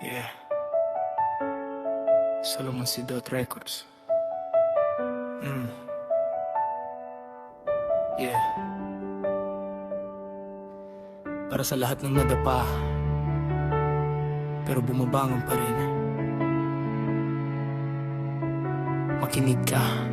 Yeah. Solomon Sidot Records. Yeah. Para sa lahat ng nadapa, pero bumabangon pa rin. Makinig ka.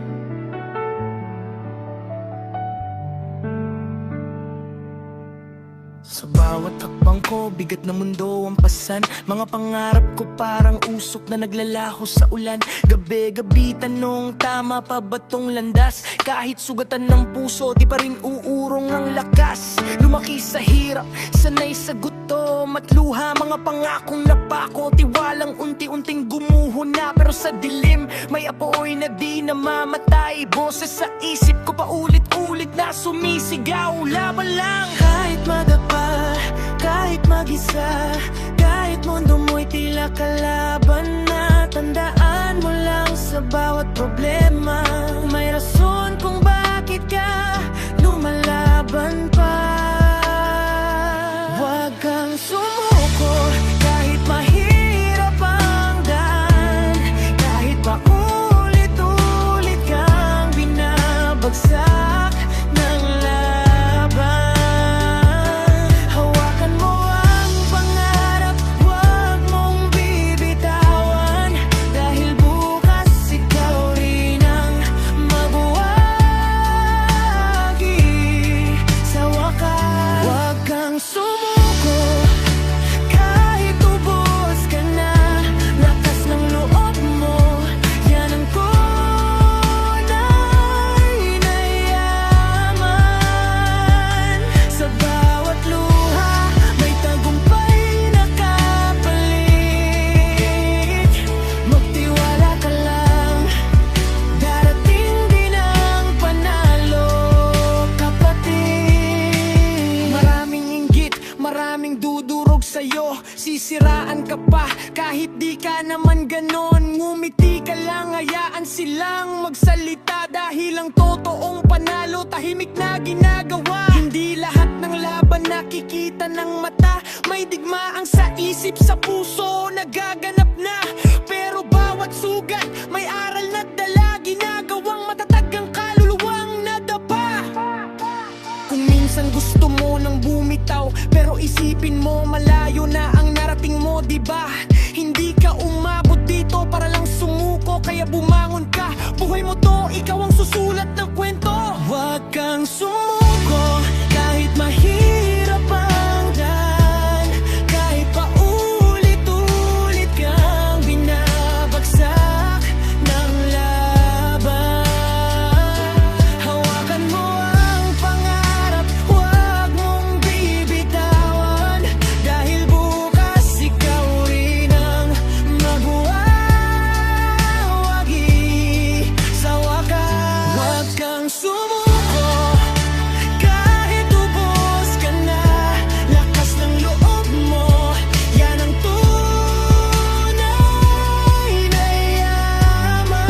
Sa bawat hakbang ko, bigat na mundo ang pasan. Mga pangarap ko parang usok na naglalaho sa ulan. Gabi-gabi tanong, tama pa ba tong landas? Kahit sugatan ng puso, di pa rin uurong ang lakas. Lumaki sa hirap, sanay sa gutom at luha. Mga pangakong napako, tiwalang unti-unting gumuho na. Pero sa dilim, may apoy na di namamatay. Boses sa isip ko paulit-ulit na sumisigaw. Laban lang kahit madapa, kahit mag-isa, kahit mundo mo'y tila kalaban na. Tandaan mo lang sa bawat problema, may rason kung bakit ka lumalaban pa. Huwag kang sumuko kahit mahirap ang daan, kahit paulit-ulit kang binabagsak ng laban. Hawakan mo ang pangarap, huwag mong bibitawan, dahil bukas ikaw rin ang mabuwagi sa wakas. Huwag kang sumuko kahit ubos ka na, lakas ng loob mo, yan ang tunay na yaman. Sa bawat luha, may tagumpay na kapalit. Magtiwala ka lang, darating din ang panalo, kapatid. Maraming inggit, maraming dudurog sa'yo, sisiraan ka pa kahit di ka naman ganon. Ngumiti ka lang, hayaan silang magsalita, dahil ang totoong panalo tahimik na ginagawa. Hindi lahat ng laban nakikita ng mata, may digmaang sa isip, sa puso nagaganap na. Pero bawat sugat may aral na dala, ginagawang matatag ang kaluluwang nadapa. Kung minsan gusto mo nang bumitaw, pero isipin mo malayo na ang narating mo, diba? Hindi ka umabot dito para lang sumuko, kaya bumangon ka. Buhay mo to, ikaw ang susulat ng kwento. Huwag kang sumuko kahit mahirap ang daan, kahit paulit-ulit kang binabagsak ng laban. Hawakan mo ang pangarap, huwag mong bibitawan, dahil bukas ikaw rin ang mabuwagi sa wakas. Huwag kang sumuko kahit ubos ka na, lakas ng loob mo, yan ang tunay na yaman.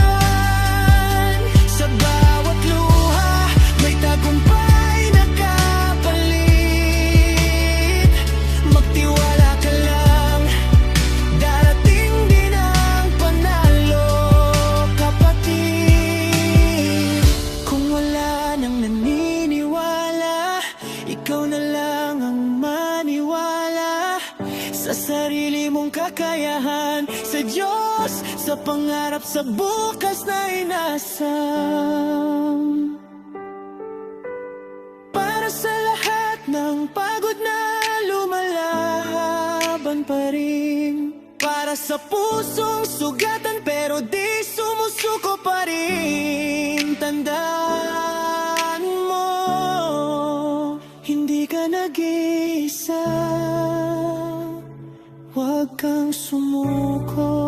Sa bawat luha, may tagumpay na kapalit. Magtiwala ka lang, darating din ang panalo, kapatid. Kung wala nang naniniwala, ikaw na lang ang maniwala sa sarili mong kakayahan, sa Diyos, sa pangarap, sa bukas na inasam. Para sa lahat ng pagod na lumalaban pa rin, para sa pusong sugatan pero di sumusuko pa rin. Tandaan mo, hindi ka nag-iisa. Huwag kang sumuko.